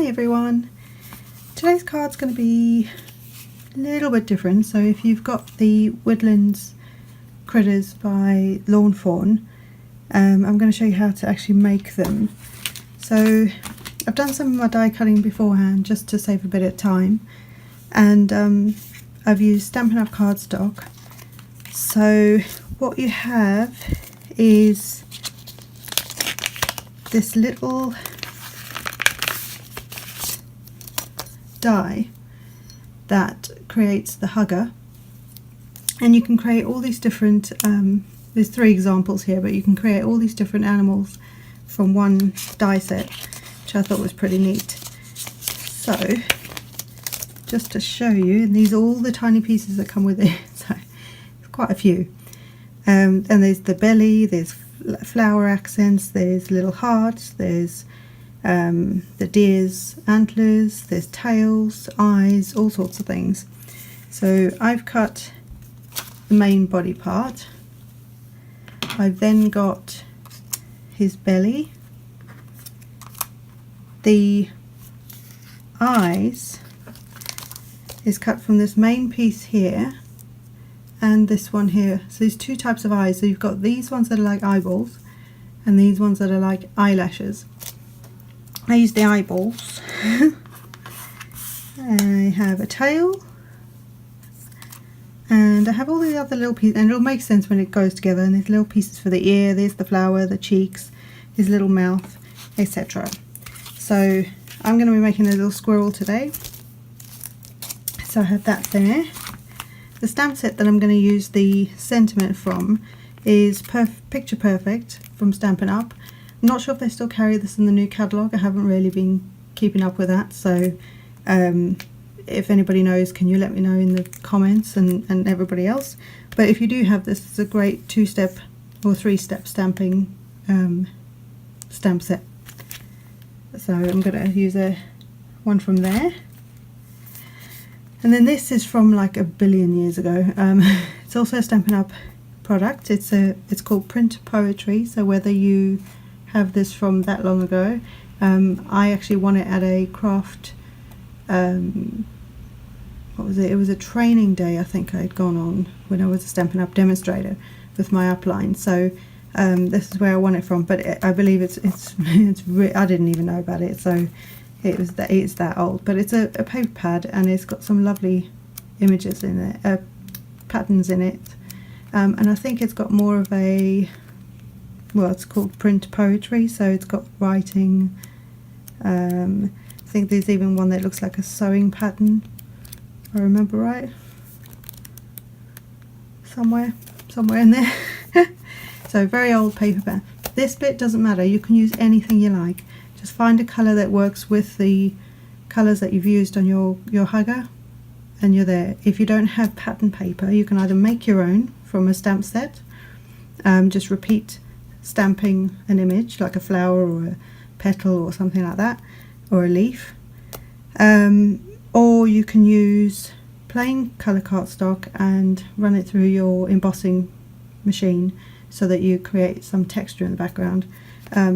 everyone, today's card's going to be a little bit different. So if you've got the Woodlands critters by Fawn, I'm going to show you how to actually make them. So I've done some of my die cutting beforehand just to save a bit of time, and I've used Stampin' Up! Cardstock. So what you have is this little die that creates the hugger, and you can create all these different there's 3 examples here, but you can create all these different animals from one die set, which I thought was pretty neat. So just to show you, and these are all the tiny pieces that come with it, so it's quite a few. And there's the belly, there's flower accents, there's little hearts, there's the deer's antlers, there's tails, eyes, all sorts of things. So I've cut the main body part. I've then got his belly. The eyes is cut from this main piece here and this one here. So there's 2 types of eyes. So you've got these ones that are like eyeballs and these ones that are like eyelashes. I use the eyeballs. I have a tail, and I have all the other little pieces, and it'll make sense when it goes together. And there's little pieces for the ear, there's the flower, the cheeks, his little mouth, etc. So I'm going to be making a little squirrel today. So I have that there. The stamp set that I'm going to use the sentiment from is Picture Perfect from Stampin' Up! I'm not sure if they still carry this in the new catalogue. I haven't really been keeping up with that, so if anybody knows, can you let me know in the comments, and everybody else. But if you do have this, it's a great 2-step or 3-step stamping stamp set. So I'm going to use one from there. And then this is from like a billion years ago. It's also a Stampin' Up! Product. It's called Print Poetry. So whether you have this from that long ago, I actually won it at a craft, what was it? It was a training day I think I'd gone on when I was a Stampin' Up! Demonstrator with my upline. So this is where I won it from, but I believe it's I didn't even know about it, so it's that old. But it's a paper pad, and it's got some lovely images in it, patterns in it, and I think it's got more of a, well, it's called Print Poetry, so it's got writing. I think there's even one that looks like a sewing pattern, if I remember right, somewhere in there. So very old paper pen. This bit doesn't matter, you can use anything you like. Just find a colour that works with the colours that you've used on your hugger, and you're there. If you don't have pattern paper, you can either make your own from a stamp set, just repeat stamping an image like a flower or a petal or something like that, or a leaf, or you can use plain colour cardstock and run it through your embossing machine so that you create some texture in the background,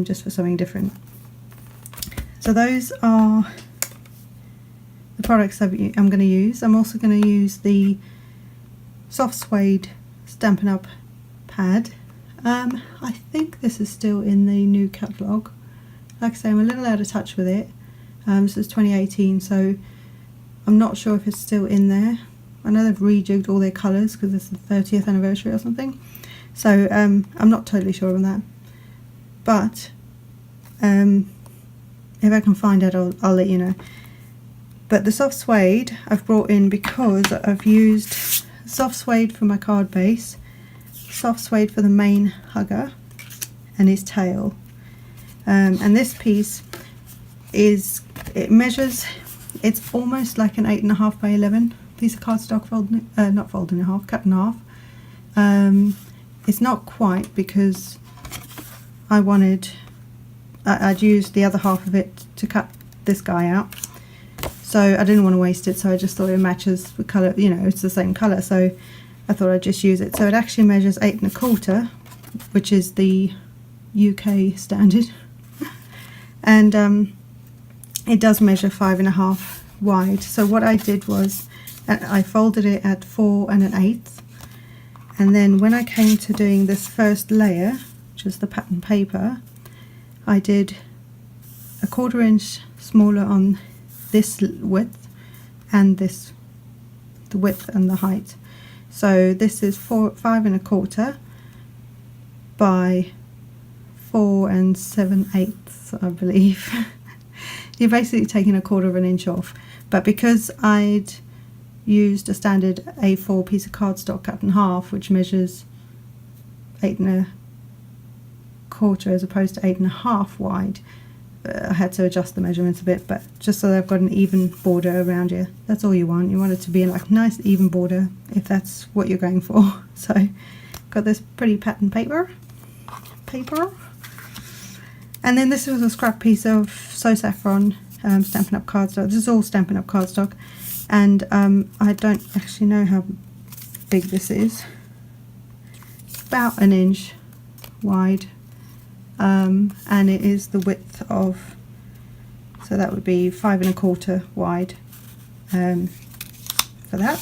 just for something different. So those are the products I'm going to use. I'm also going to use the soft suede Stampin' Up! Pad. I think this is still in the new catalogue. Like I say, I'm a little out of touch with it. This is 2018, so I'm not sure if it's still in there. I know they've rejigged all their colours because it's the 30th anniversary or something. So I'm not totally sure on that. But if I can find it, I'll let you know. But the soft suede I've brought in because I've used soft suede for my card base, soft suede for the main hugger and his tail. And this piece measures, it's almost like an 8.5 by 11 piece of cardstock, not folded in half, cut in half. It's not quite, because I'd used the other half of it to cut this guy out, so I didn't want to waste it, so I just thought it matches the colour, you know, it's the same colour, so I thought I'd just use it. So it actually measures 8.25, which is the UK standard, and it does measure 5.5 wide. So what I did was I folded it at 4 1/8, and then when I came to doing this first layer, which is the pattern paper, I did a 1/4 inch smaller on this width and this, the width and the height. So this is 5 1/4 by 4 7/8, I believe. You're basically taking 1/4 inch off, but because I'd used a standard A4 piece of cardstock cut in half, which measures 8 1/4 as opposed to 8 1/2 wide, I had to adjust the measurements a bit, but just so that I've got an even border around you. That's all you want. You want it to be like a nice even border if that's what you're going for. So got this pretty pattern paper. And then this was a scrap piece of So Saffron Stampin' Up! Cardstock. This is all Stampin' Up! Cardstock, and I don't actually know how big this is. About 1 inch wide, and it is the width of, so that would be 5 1/4 wide for that.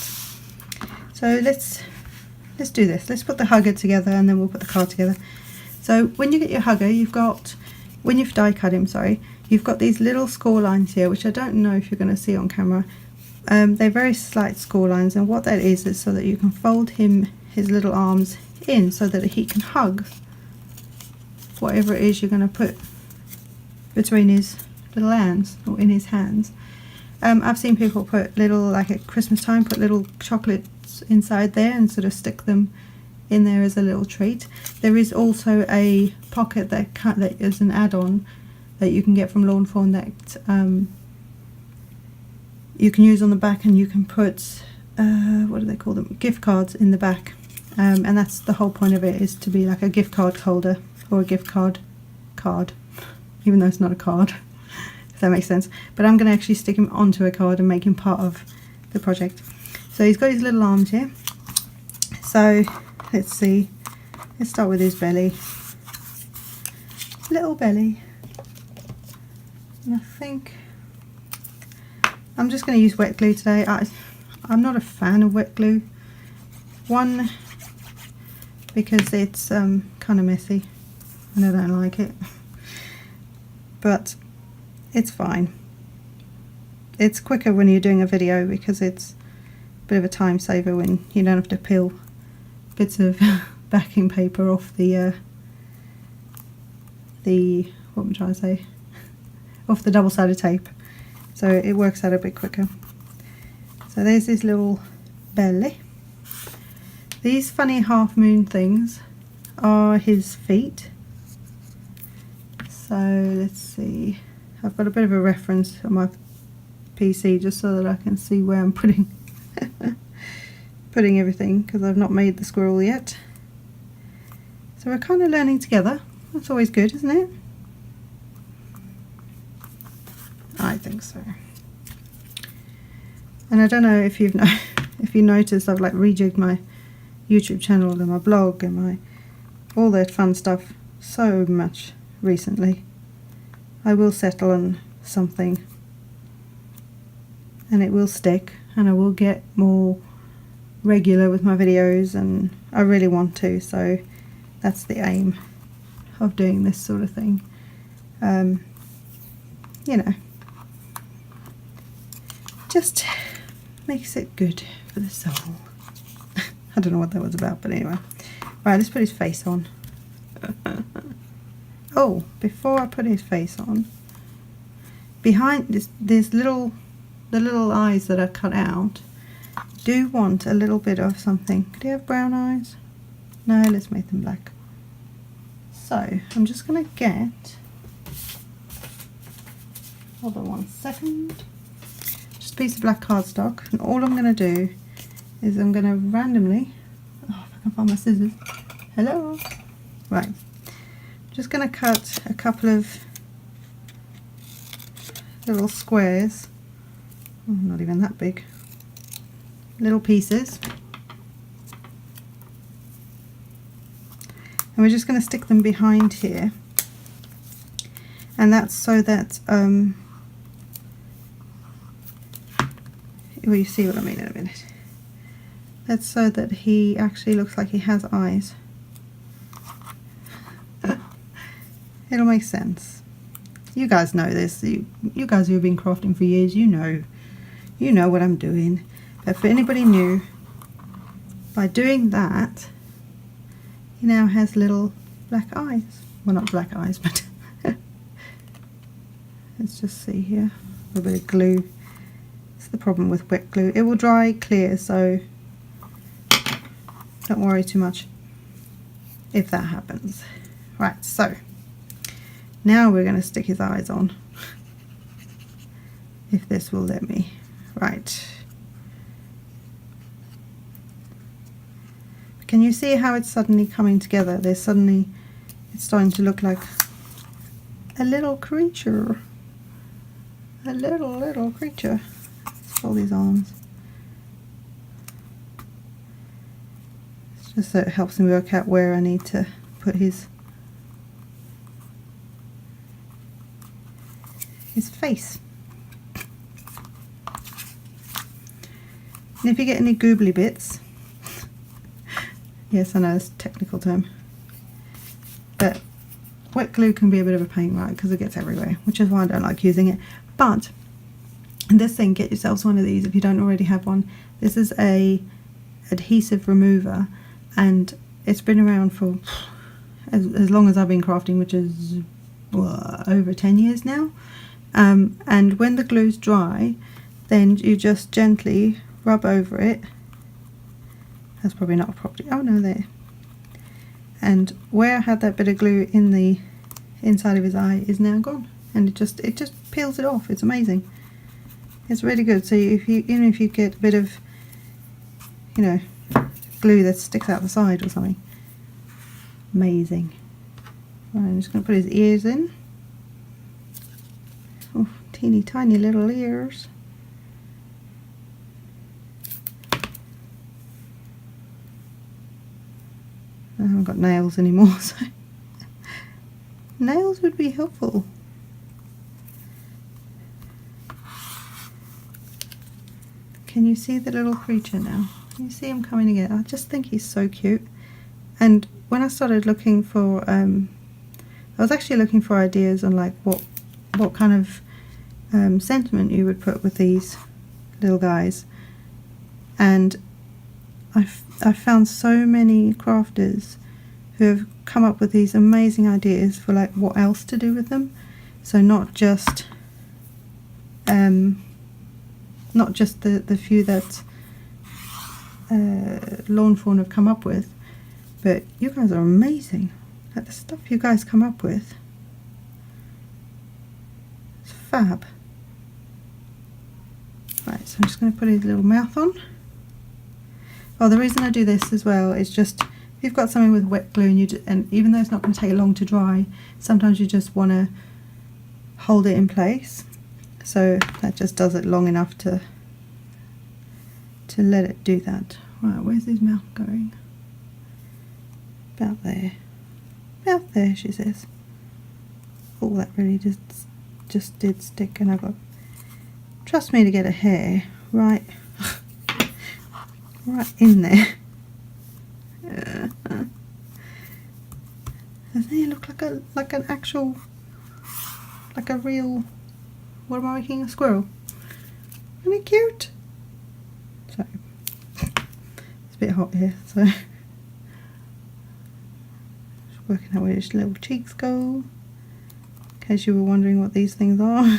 So let's do this. Let's put the hugger together, and then we'll put the card together. So when you get your hugger, you've got, when you've die cut him, sorry, you've got these little score lines here, which I don't know if you're going to see on camera. They're very slight score lines, and what that is so that you can fold his little arms in so that he can hug whatever it is you're going to put between his little hands, or in his hands. I've seen people put little, like at Christmas time, put little chocolates inside there and sort of stick them in there as a little treat. There is also a pocket that is an add-on that you can get from Lawn Fawn that you can use on the back, and you can put what do they call them, gift cards in the back, and that's the whole point of it, is to be like a gift card holder, or a gift card, even though it's not a card, if that makes sense. But I'm going to actually stick him onto a card and make him part of the project. So he's got his little arms here. So let's see, let's start with his belly, little belly, and I think I'm just going to use wet glue today. I'm not a fan of wet glue, one because it's kind of messy and I don't like it, but it's fine. It's quicker when you're doing a video because it's a bit of a time saver when you don't have to peel bits of backing paper off the what am I trying to say, off the double-sided tape, so it works out a bit quicker. So there's his little belly. These funny half moon things are his feet. So let's see, I've got a bit of a reference on my PC just so that I can see where I'm putting everything, because I've not made the squirrel yet. So we're kind of learning together. That's always good, isn't it? I think so. And I don't know if you noticed, I've like rejigged my YouTube channel and my blog and all that fun stuff so much recently. I will settle on something and it will stick, and I will get more regular with my videos, and I really want to, so that's the aim of doing this sort of thing. You know, just makes it good for the soul. I don't know what that was about, but anyway. Right, let's put his face on. Oh, before I put his face on, behind this the little eyes that are cut out do want a little bit of something. Could he have brown eyes? No, let's make them black. So I'm just going to get, hold on 1 second, just a piece of black cardstock, and all I'm going to do is I'm going to randomly, oh, if I can find my scissors, hello, right, just going to cut a couple of little squares, oh, not even that big, little pieces, and we're just going to stick them behind here, and that's so that well, you see what I mean in a minute. That's so that he actually looks like he has eyes. It'll make sense. You guys know this. You guys who have been crafting for years, you know what I'm doing. But for anybody new, by doing that, he now has little black eyes. Well, not black eyes, but let's just see here. A little bit of glue. It's the problem with wet glue. It will dry clear, so don't worry too much if that happens. Right, so now we're going to stick his eyes on, if this will let me. Right. Can you see how it's suddenly coming together? It's starting to look like a little creature. A little creature. Let's fold his arms. It's just so it helps me work out where I need to put his face. And if you get any googly bits, yes, I know it's a technical term, but wet glue can be a bit of a pain, right, because it gets everywhere, which is why I don't like using it. But this thing, get yourselves one of these if you don't already have one. This is a adhesive remover, and it's been around for as long as I've been crafting, which is over 10 years now. And when the glue's dry, then you just gently rub over it. That's probably not properly. Oh no, there. And where I had that bit of glue in the inside of his eye is now gone, and it just peels it off. It's amazing. It's really good. So even if you get a bit of, you know, glue that sticks out the side or something, amazing. Right, I'm just going to put his ears in. Oh, teeny tiny little ears. I haven't got nails anymore, so nails would be helpful. Can you see the little creature now? Can you see him coming together? I just think he's so cute. And when I started looking for, I was actually looking for ideas on like what kind of sentiment you would put with these little guys, and I've found so many crafters who have come up with these amazing ideas for like what else to do with them. So not just the few that Lawn Fawn have come up with, but you guys are amazing. Like the stuff you guys come up with, it's fab. Right, so I'm just going to put his little mouth on. Oh, the reason I do this as well is just if you've got something with wet glue and even though it's not going to take long to dry, sometimes you just want to hold it in place. So that just does it long enough to let it do that. Right, where's his mouth going? About there. About there, she says. Oh, that really just did stick, and I got, trust me to get a hair right in there. Doesn't he look like an actual, like a real, what am I making, a squirrel? Isn't it cute? So it's a bit hot here, so just working out where his little cheeks go, in case you were wondering what these things are.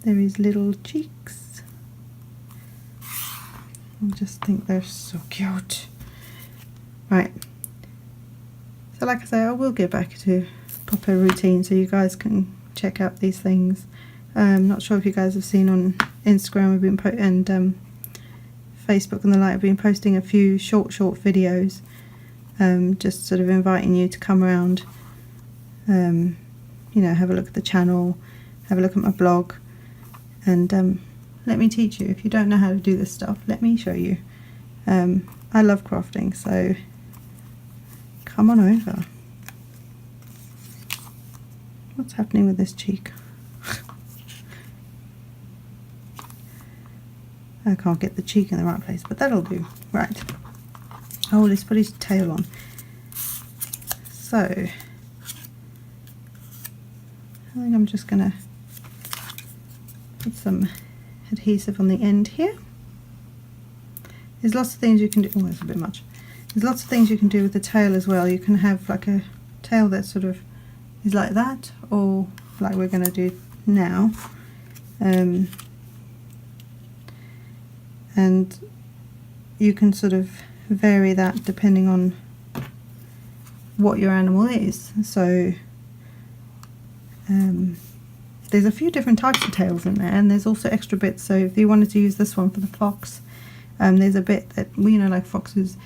There are his little cheeks. I just think they're so cute. Right, so like I say, I will get back to proper routine so you guys can check out these things. Not sure if you guys have seen on Instagram and Facebook and the like, I've been posting a few short videos, just sort of inviting you to come around, you know, have a look at the channel, have a look at my blog, and let me teach you. If you don't know how to do this stuff, let me show you. I love crafting, so come on over. What's happening with this cheek? I can't get the cheek in the right place, but that'll do. Right. Oh, let's put his tail on. So, I think I'm just going to put some adhesive on the end here. There's lots of things you can do. Oh, that's a bit much. There's lots of things you can do with the tail as well. You can have like a tail that sort of is like that, or like we're going to do now. And you can sort of vary that depending on what your animal is. So there's a few different types of tails in there, and there's also extra bits. So if you wanted to use this one for the fox, there's a bit that, you know, like foxes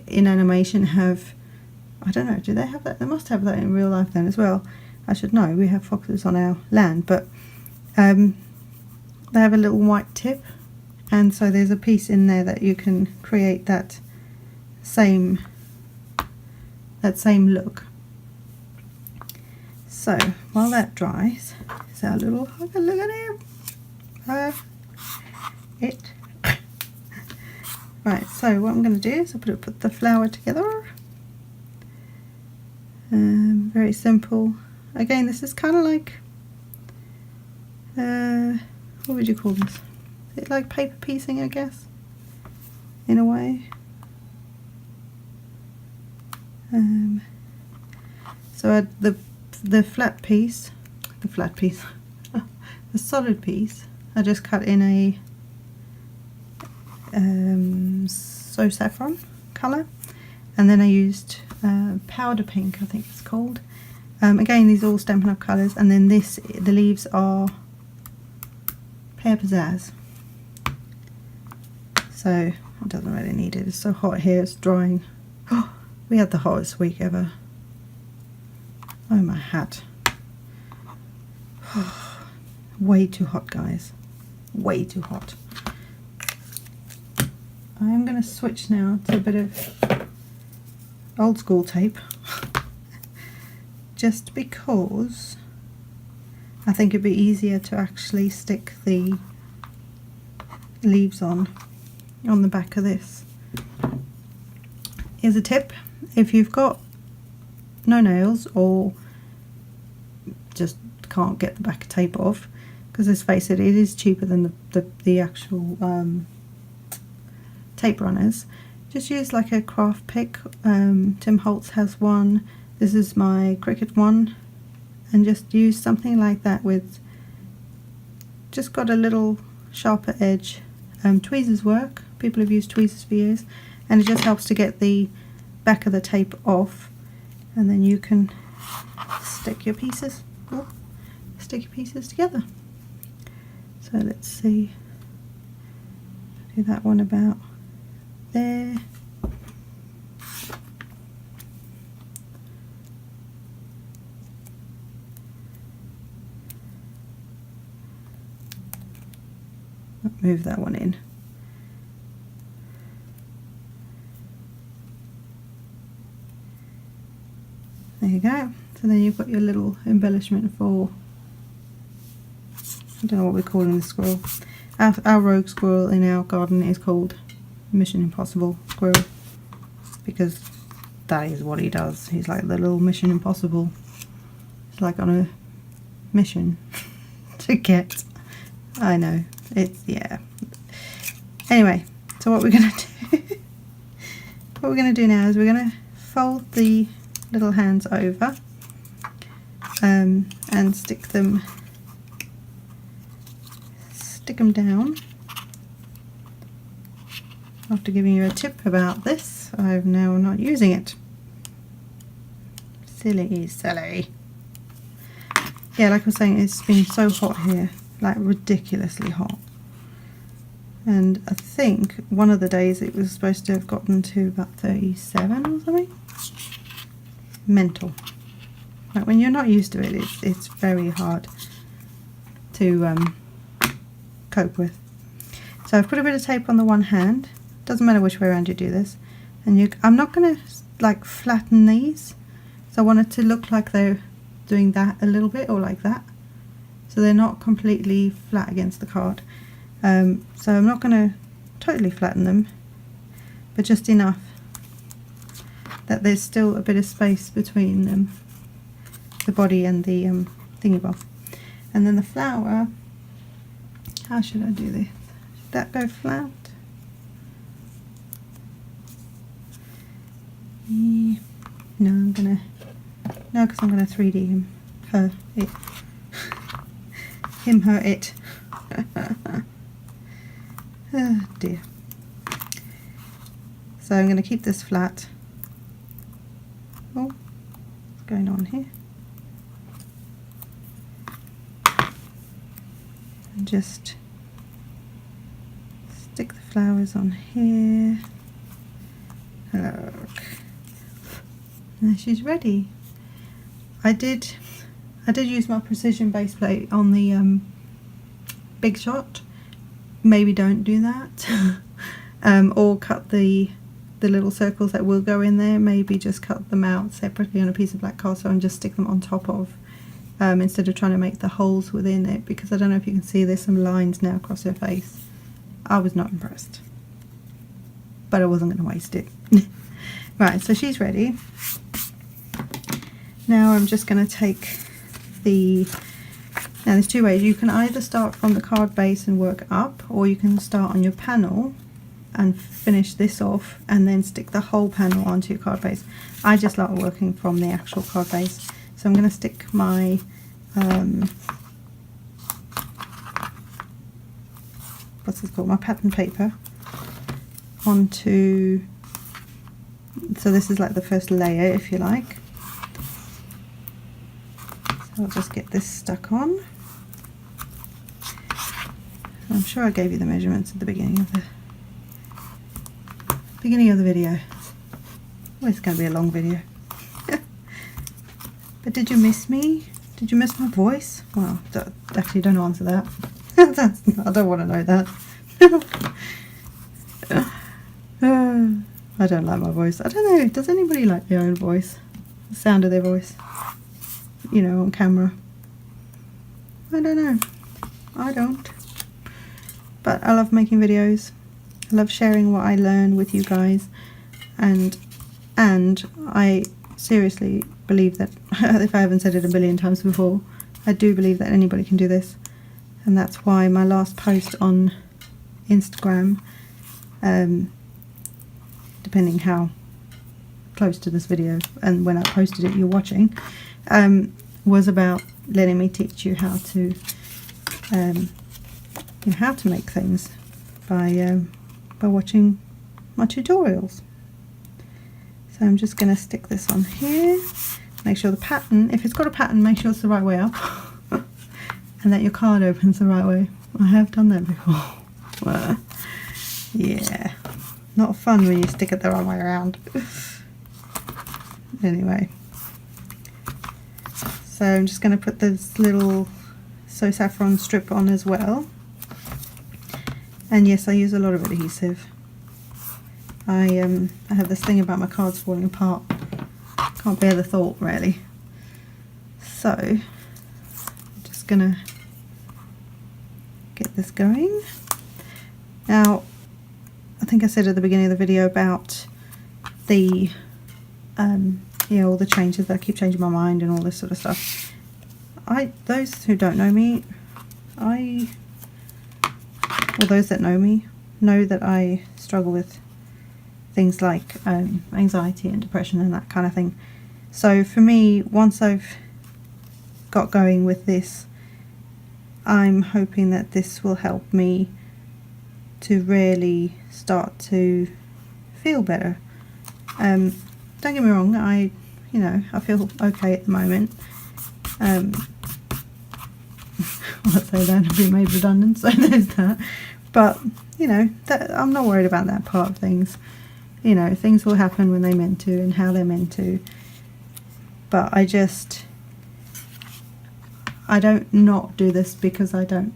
in animation have, I don't know, do they have that? They must have that in real life then as well. I should know, we have foxes on our land, but they have a little white tip, and so there's a piece in there that you can create that same look. So while that dries, is our little, look at him, it. Right, so what I'm going to do is I'll put the flower together. Very simple. Again, this is kind of like, what would you call this? Is it like paper piecing, I guess, in a way? So the flat piece, the solid piece, I just cut in a So Saffron colour, and then I used powder pink, I think it's called. Again, these are all Stampin' Up! Colours, and then the leaves are Pear Pizzazz. So it doesn't really need it. It's so hot here, it's drying. Oh, we had the hottest week ever. Oh, my hat. Way too hot, guys. Way too hot. I'm going to switch now to a bit of old school tape. Just because I think it'd be easier to actually stick the leaves on the back of this. Here's a tip: if you've got no nails or just can't get the back of tape off, because let's face it, it is cheaper than the actual tape runners, just use like a craft pick. Tim Holtz has one. This is my Cricut one, and just use something like that with just got a little sharper edge. Tweezers work. People have used tweezers for years, and it just helps to get the back of the tape off, and then you can stick your pieces together. So let's see, do that one about there. Move that one in. There you go. So then you've got your little embellishment for, I don't know what we're calling the squirrel. Our rogue squirrel in our garden is called Mission Impossible Squirrel, because that is what he does. He's like the little Mission Impossible. He's like on a mission to get, I know, it's, yeah. Anyway, so what we're going to do now is we're going to fold the little hands over and stick them down. After giving you a tip about this, I'm now not using it. Silly. Yeah, like I was saying, it's been so hot here, like ridiculously hot. And I think one of the days it was supposed to have gotten to about 37 or something. Mental. Like when you're not used to it, it's very hard to cope with. So I've put a bit of tape on the one hand. Doesn't matter which way around you do this. And I'm not going to like flatten these. So I want it to look like they're doing that a little bit, or like that. So they're not completely flat against the card. So I'm not going to totally flatten them, but just enough that there's still a bit of space between them, the body and the thingy bob. And then the flower, how should I do this? Should that go flat? Yeah. No, I'm gonna, no, because I'm gonna 3D him, her, it, him, her, it. Oh dear. So I'm going to keep this flat. Oh, what's going on here? And just stick the flowers on here. Look. Now she's ready. I did use my precision base plate on the Big Shot. Maybe don't do that. Or cut the little circles that will go in there. Maybe just cut them out separately on a piece of black cardstock and just stick them on top of, instead of trying to make the holes within it, because I don't know if you can see there's some lines now across her face. I was not impressed, but I wasn't going to waste it. Right, so she's ready. Now I'm just going to take the, now there's two ways. You can either start from the card base and work up, or you can start on your panel and finish this off and then stick the whole panel onto your card base. I just like working from the actual card base. So I'm going to stick my what's this called, my pattern paper onto, so this is like the first layer if you like. So I'll just get this stuck on. I'm sure I gave you the measurements at the beginning of the video. Well, it's going to be a long video. But did you miss me? Did you miss my voice? Well, actually don't answer that. I don't want to know that. I don't like my voice. I don't know, does anybody like their own voice? The sound of their voice? You know, on camera. I don't know. I don't. But I love making videos. I love sharing what I learn with you guys, and I seriously believe that, if I haven't said it a billion times before, I do believe that anybody can do this. And that's why my last post on Instagram, depending how close to this video and when I posted it you're watching, was about letting me teach you how to make things by watching my tutorials. So I'm just going to stick this on here, make sure the pattern, if it's got a pattern, make sure it's the right way up and that your card opens the right way. I have done that before. Yeah, not fun when you stick it the wrong way around. Anyway, so I'm just going to put this little So Saffron strip on as well. And yes, I use a lot of adhesive. I have this thing about my cards falling apart. Can't bear the thought, really. So I'm just gonna get this going. Now, I think I said at the beginning of the video about the all the changes, that I keep changing my mind and all this sort of stuff. Those who don't know me, or those that know me, know that I struggle with things like anxiety and depression and that kind of thing. So for me, once I've got going with this, I'm hoping that this will help me to really start to feel better. Don't get me wrong, I feel okay at the moment. I'll say that I'll be made redundant, so there's that. But I'm not worried about that part of things. Things will happen when they're meant to and how they're meant to. But I don't not do this because I don't.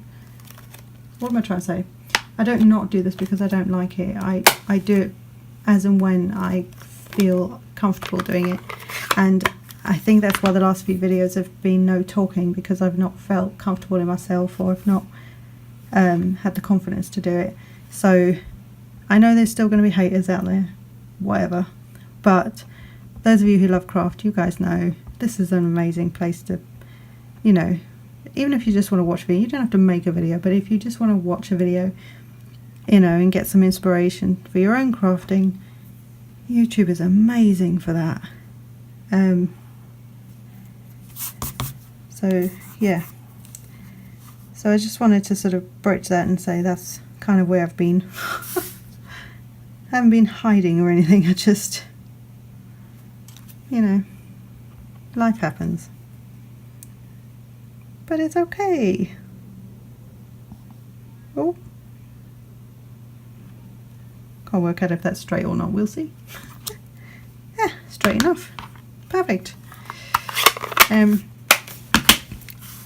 What am I trying to say? I don't not do this because I don't like it. I do it as and when I feel comfortable doing it. And I think that's why the last few videos have been no talking, because I've not felt comfortable in myself, or I've not had the confidence to do it. So I know there's still going to be haters out there, whatever, but those of you who love craft, you guys know this is an amazing place to, you know, even if you just want to watch a video, you don't have to make a video, but if you just want to watch a video, you know, and get some inspiration for your own crafting, YouTube is amazing for that. So yeah, so I just wanted to sort of broach that and say that's kind of where I've been. I haven't been hiding or anything, I just, you know, life happens. But it's okay. Oh, can't work out if that's straight or not, we'll see. Yeah, straight enough. Perfect.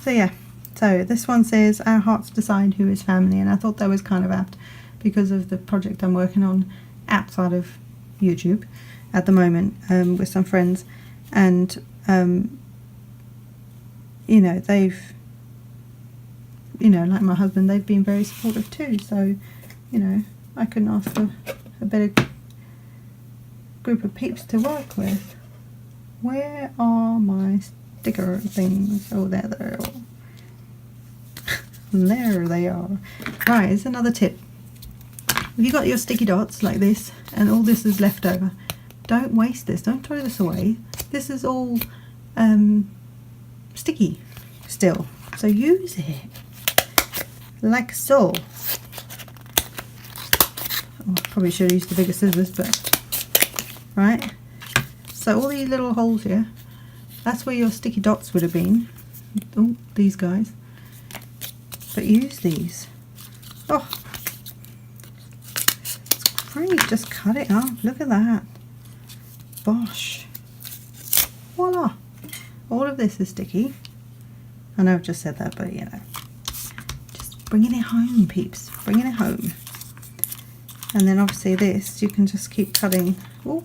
So yeah, so this one says our hearts decide who is family, and I thought that was kind of apt because of the project I'm working on outside of YouTube at the moment, with some friends, and you know, they've, you know, like my husband, they've been very supportive too, so you know, I couldn't ask for a better group of peeps to work with. Where are my sticker things? Oh, there they are. There they are. Right, here's another tip. If you got your sticky dots like this and all this is left over, don't waste this, don't throw this away. This is all sticky still, so use it like so. Oh, I probably should have used the bigger scissors, but right, so all these little holes here, that's where your sticky dots would have been. Oh, these guys, but use these. Oh, it's great, just cut it up, look at that, bosh, voila, all of this is sticky. I know I've just said that, but you know, just bringing it home, peeps, bringing it home. And then obviously this, you can just keep cutting. Oh.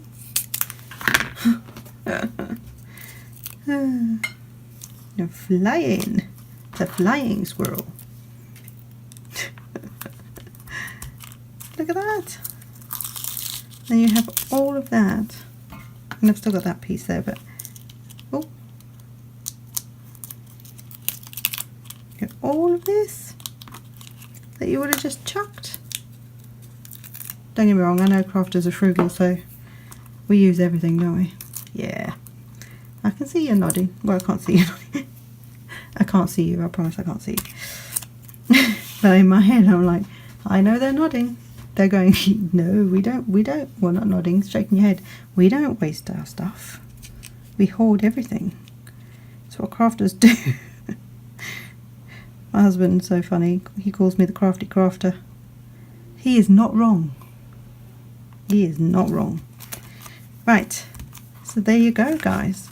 You're flying. It's a flying squirrel. Look at that. Then you have all of that. And I've still got that piece there, but oh. Get all of this that you would have just chucked. Don't get me wrong, I know crafters are frugal, so we use everything, don't we? Yeah. I can see you nodding. Well, I can't see you nodding. I can't see you, I promise I can't see you. But in my head I'm like, I know they're nodding. They're going, no, we don't, well, not nodding, shaking your head. We don't waste our stuff. We hoard everything. That's what crafters do. My husband's so funny. He calls me the crafty crafter. He is not wrong. He is not wrong. Right, so there you go, guys.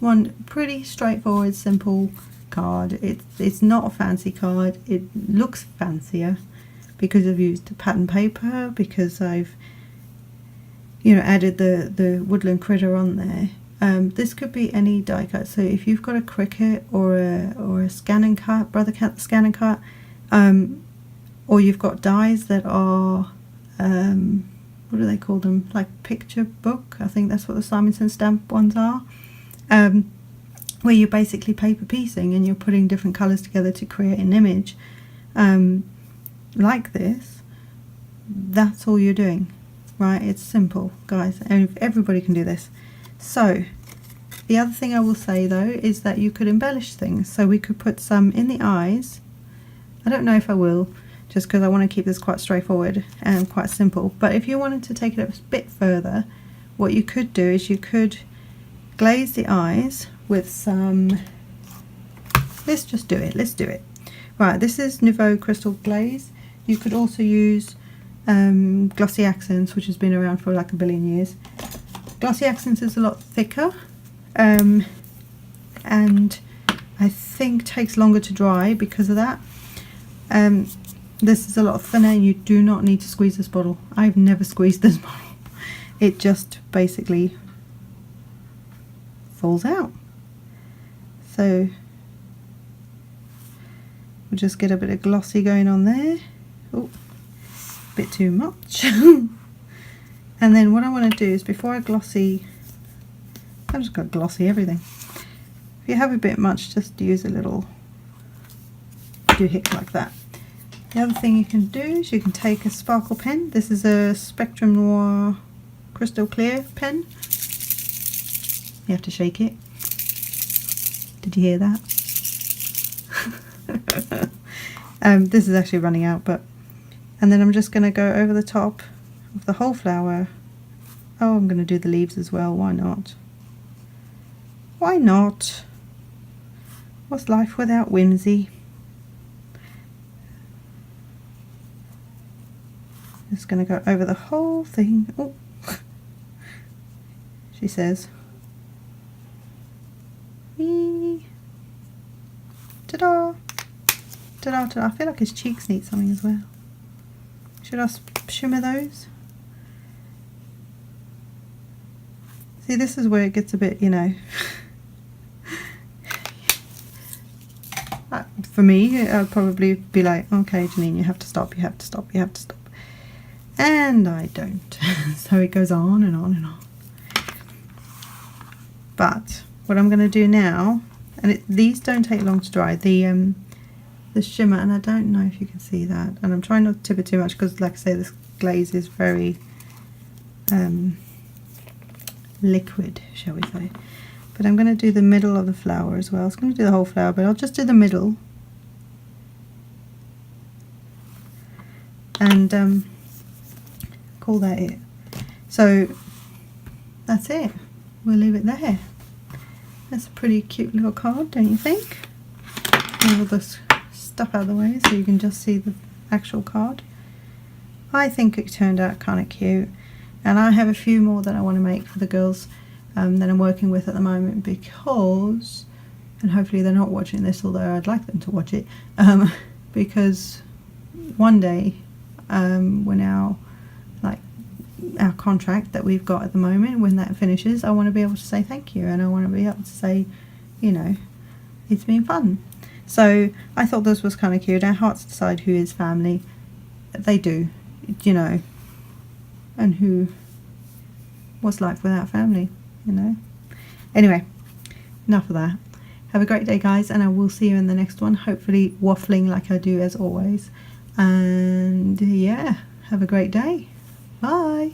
One pretty straightforward, simple card. It's not a fancy card. It looks fancier because I've used pattern paper, because I've, you know, added the woodland critter on there. This could be any die cut. So if you've got a Cricut or a scan and cut, Brother Cat scan and cut, or you've got dies that are what do they call them, like picture book, I think that's what the Simonson stamp ones are, where you're basically paper piecing and you're putting different colours together to create an image, like this. That's all you're doing, right? It's simple, guys, and everybody can do this. So the other thing I will say though is that you could embellish things. So we could put some in the eyes. I don't know if I will, just because I want to keep this quite straightforward and quite simple. But if you wanted to take it a bit further, what you could do is you could glaze the eyes with some, let's just do it, let's do it. Right, this is Nouveau Crystal Glaze. You could also use Glossy Accents, which has been around for like a billion years. Glossy Accents is a lot thicker, and I think takes longer to dry because of that. This is a lot thinner, and you do not need to squeeze this bottle. I've never squeezed this bottle. It just basically falls out. So We'll just get a bit of glossy going on there. Oh, a bit too much. And then what I want to do is, before I glossy, I'm just going to glossy everything. If you have a bit much, just use a little doohickey like that. The other thing you can do is you can take a sparkle pen. This is a Spectrum Noir crystal clear pen. You have to shake it. Did you hear that? This is actually running out, and then I'm just going to go over the top of the whole flower. Oh, I'm going to do the leaves as well. Why not? Why not? What's life without whimsy? Just going to go over the whole thing. Oh, she says. Whee. Ta-da! Ta-da, ta-da. I feel like his cheeks need something as well. Should I shimmer those? See, this is where it gets a bit, you know. For me, I'd probably be like, okay, Janine, you have to stop, you have to stop, you have to stop. And I don't. So it goes on and on and on. But what I'm going to do now, and these don't take long to dry, the shimmer, and I don't know if you can see that, and I'm trying not to tip it too much because, like I say, this glaze is very liquid, shall we say. But I'm going to do the middle of the flower as well. I was going to do the whole flower, but I'll just do the middle. And call that it. So that's it. We'll leave it there. That's a pretty cute little card, don't you think? Move all this stuff out of the way so you can just see the actual card. I think it turned out kind of cute, and I have a few more that I want to make for the girls that I'm working with at the moment, because, and hopefully they're not watching this, although I'd like them to watch it, because one day when our contract that we've got at the moment, when that finishes, I want to be able to say thank you, and I want to be able to say, you know, it's been fun. So I thought this was kind of cute. Our hearts decide who is family. They do, you know, and what's life without family, you know. Anyway, enough of that. Have a great day, guys, and I will see you in the next one, hopefully waffling like I do as always. And yeah, have a great day. Bye.